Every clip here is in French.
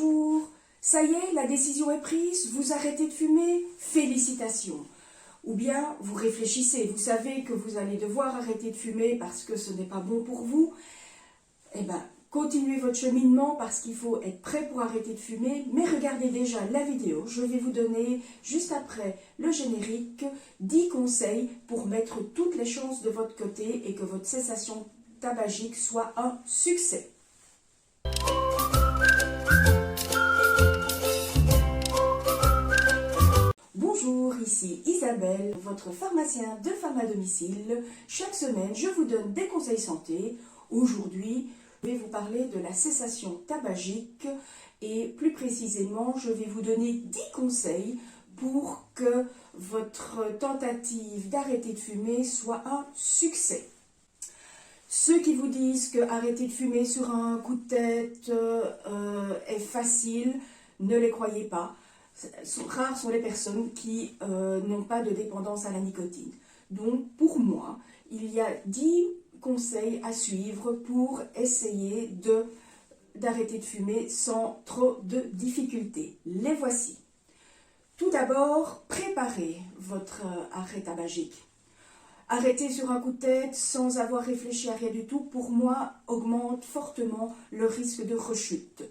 Bonjour, ça y est, la décision est prise, vous arrêtez de fumer, félicitations. Ou bien vous réfléchissez, vous savez que vous allez devoir arrêter de fumer parce que ce n'est pas bon pour vous. Eh bien, continuez votre cheminement parce qu'il faut être prêt pour arrêter de fumer. Mais regardez déjà la vidéo, je vais vous donner juste après le générique 10 conseils pour mettre toutes les chances de votre côté et que votre cessation tabagique soit un succès. Bonjour, ici Isabelle, votre pharmacien de Femmes à domicile. Chaque semaine, je vous donne des conseils santé. Aujourd'hui, je vais vous parler de la cessation tabagique et plus précisément, je vais vous donner 10 conseils pour que votre tentative d'arrêter de fumer soit un succès. Ceux qui vous disent que arrêter de fumer sur un coup de tête est facile, ne les croyez pas. Rares sont les personnes qui n'ont pas de dépendance à la nicotine. Donc, pour moi, il y a 10 conseils à suivre pour essayer d'arrêter de fumer sans trop de difficultés. Les voici. Tout d'abord, préparez votre arrêt tabagique. Arrêter sur un coup de tête sans avoir réfléchi à rien du tout, pour moi, augmente fortement le risque de rechute.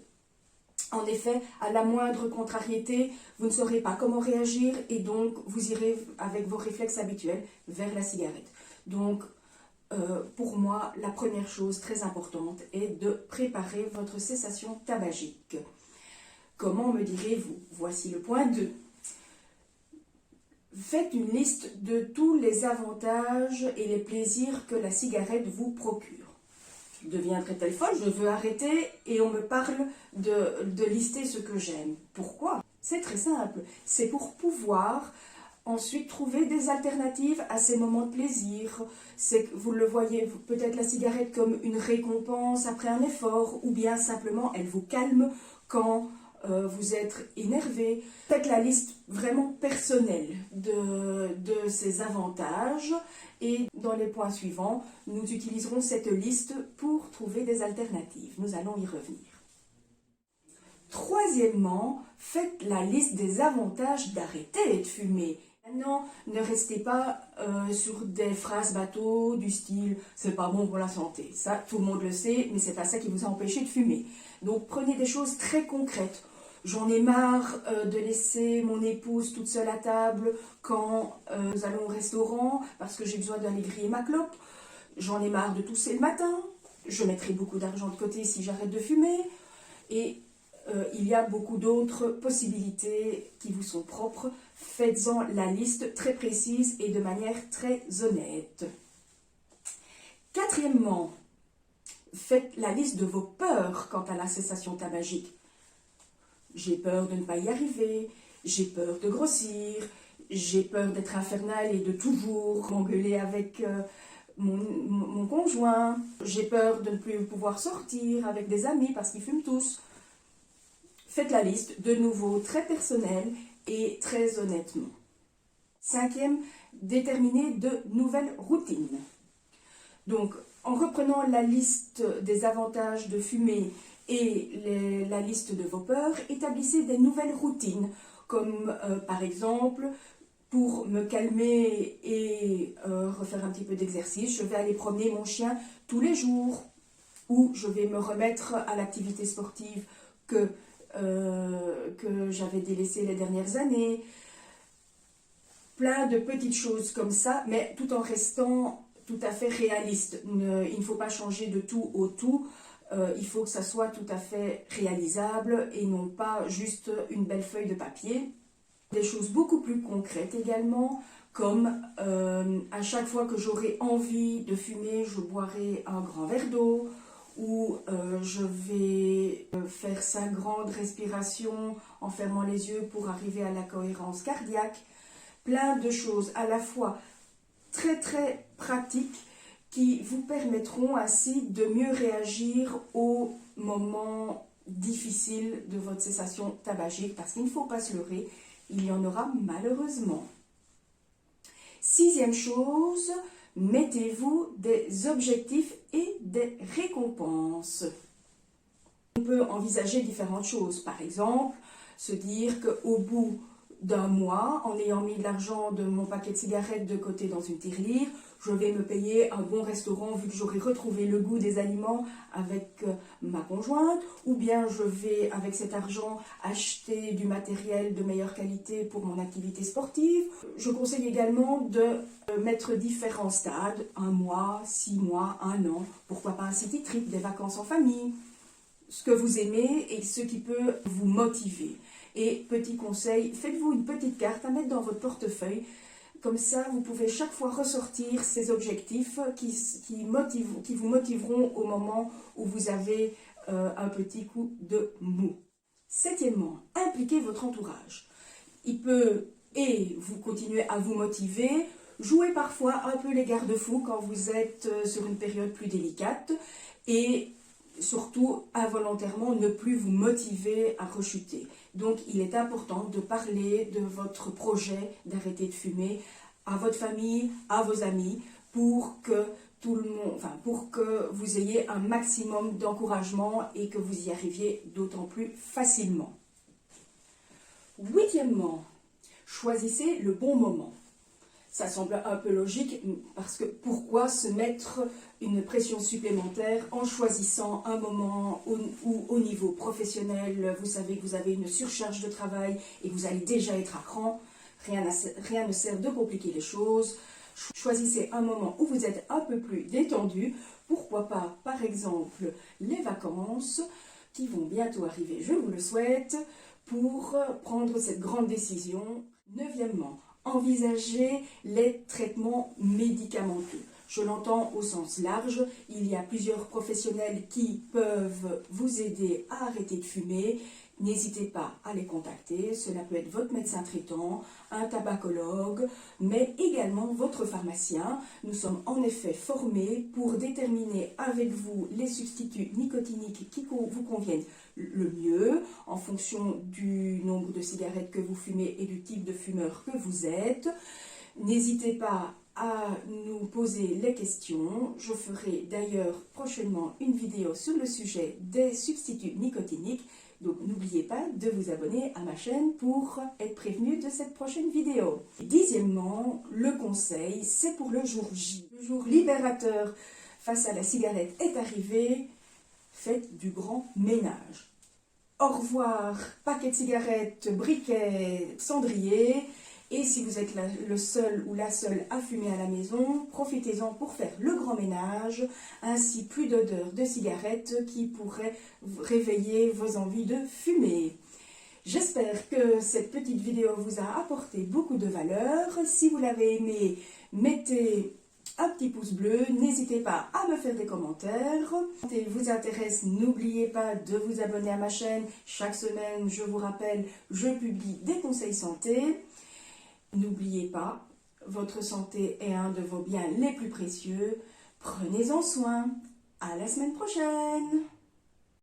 En effet, à la moindre contrariété, vous ne saurez pas comment réagir et donc vous irez avec vos réflexes habituels vers la cigarette. Donc, pour moi, la première chose très importante est de préparer votre cessation tabagique. Comment me direz-vous? Voici le point 2. Faites une liste de tous les avantages et les plaisirs que la cigarette vous procure. Je deviendrai-t-elle folle? Je veux arrêter et on me parle de lister ce que j'aime. Pourquoi? C'est très simple. C'est pour pouvoir ensuite trouver des alternatives à ces moments de plaisir. C'est que vous le voyez peut-être la cigarette comme une récompense après un effort ou bien simplement elle vous calme quand vous êtes énervé. Faites la liste vraiment personnelle de ces avantages et dans les points suivants, nous utiliserons cette liste pour trouver des alternatives. Nous allons y revenir. Troisièmement, faites la liste des avantages d'arrêter de fumer. Maintenant, ne restez pas sur des phrases bateaux du style « c'est pas bon pour la santé ». Ça, tout le monde le sait, mais c'est pas ça qui vous a empêché de fumer. Donc, prenez des choses très concrètes. J'en ai marre de laisser mon épouse toute seule à table quand nous allons au restaurant parce que j'ai besoin d'aller griller ma clope. J'en ai marre de tousser le matin. Je mettrai beaucoup d'argent de côté si j'arrête de fumer. Et il y a beaucoup d'autres possibilités qui vous sont propres. Faites-en la liste très précise et de manière très honnête. Quatrièmement, faites la liste de vos peurs quant à la cessation tabagique. J'ai peur de ne pas y arriver, j'ai peur de grossir, j'ai peur d'être infernale et de toujours m'engueuler avec mon conjoint, j'ai peur de ne plus pouvoir sortir avec des amis parce qu'ils fument tous. Faites la liste, de nouveau très personnelle et très honnêtement. Cinquième, déterminez de nouvelles routines. Donc, en reprenant la liste des avantages de fumer et la liste de vos peurs, établissez des nouvelles routines, comme par exemple, pour me calmer et refaire un petit peu d'exercice, je vais aller promener mon chien tous les jours, ou je vais me remettre à l'activité sportive que j'avais délaissée les dernières années. Plein de petites choses comme ça, mais tout en restant tout à fait réaliste. Il ne faut pas changer de tout au tout. Il faut que ça soit tout à fait réalisable et non pas juste une belle feuille de papier. Des choses beaucoup plus concrètes également, comme à chaque fois que j'aurai envie de fumer, je boirai un grand verre d'eau, ou je vais faire 5 grandes respirations en fermant les yeux pour arriver à la cohérence cardiaque. Plein de choses à la fois très très pratiques qui vous permettront ainsi de mieux réagir aux moments difficiles de votre cessation tabagique, parce qu'il ne faut pas se leurrer, il y en aura malheureusement. Sixième chose, mettez-vous des objectifs et des récompenses. On peut envisager différentes choses. Par exemple, se dire qu'au bout d'un mois, en ayant mis de l'argent de mon paquet de cigarettes de côté dans une tirelire, je vais me payer un bon restaurant vu que j'aurai retrouvé le goût des aliments avec ma conjointe, ou bien je vais avec cet argent acheter du matériel de meilleure qualité pour mon activité sportive. Je conseille également de mettre différents stades, 1 mois, 6 mois, 1 an, pourquoi pas un city trip, des vacances en famille, ce que vous aimez et ce qui peut vous motiver. Et petit conseil, faites-vous une petite carte à mettre dans votre portefeuille. Comme ça, vous pouvez chaque fois ressortir ces objectifs qui vous motiveront au moment où vous avez un petit coup de mou. Septièmement, impliquez votre entourage. Il peut, et vous continuez à vous motiver, jouer parfois un peu les garde-fous quand vous êtes sur une période plus délicate et surtout, involontairement, ne plus vous motiver à rechuter. Donc, il est important de parler de votre projet d'arrêter de fumer à votre famille, à vos amis, pour que pour que vous ayez un maximum d'encouragement et que vous y arriviez d'autant plus facilement. Huitièmement, choisissez le bon moment. Ça semble un peu logique parce que pourquoi se mettre une pression supplémentaire en choisissant un moment où au niveau professionnel, vous savez que vous avez une surcharge de travail et vous allez déjà être à cran. Rien ne sert de compliquer les choses. Choisissez un moment où vous êtes un peu plus détendu. Pourquoi pas, par exemple, les vacances qui vont bientôt arriver, je vous le souhaite, pour prendre cette grande décision. Neuvièmement, envisagez les traitements médicamenteux. Je l'entends au sens large, il y a plusieurs professionnels qui peuvent vous aider à arrêter de fumer. N'hésitez pas à les contacter, cela peut être votre médecin traitant, un tabacologue, mais également votre pharmacien. Nous sommes en effet formés pour déterminer avec vous les substituts nicotiniques qui vous conviennent le mieux, en fonction du nombre de cigarettes que vous fumez et du type de fumeur que vous êtes. N'hésitez pas à nous poser les questions. Je ferai d'ailleurs prochainement une vidéo sur le sujet des substituts nicotiniques. Donc n'oubliez pas de vous abonner à ma chaîne pour être prévenu de cette prochaine vidéo. Dixièmement, le conseil, c'est pour le jour J. Le jour libérateur face à la cigarette est arrivé, faites du grand ménage. Au revoir, paquet de cigarettes, briquets, cendrier. Et si vous êtes le seul ou la seule à fumer à la maison, profitez-en pour faire le grand ménage, ainsi plus d'odeur de cigarette qui pourrait réveiller vos envies de fumer. J'espère que cette petite vidéo vous a apporté beaucoup de valeur. Si vous l'avez aimé, mettez un petit pouce bleu, n'hésitez pas à me faire des commentaires. Si ça vous intéresse, n'oubliez pas de vous abonner à ma chaîne. Chaque semaine, je vous rappelle, je publie des conseils santé. N'oubliez pas, votre santé est un de vos biens les plus précieux. Prenez-en soin. À la semaine prochaine.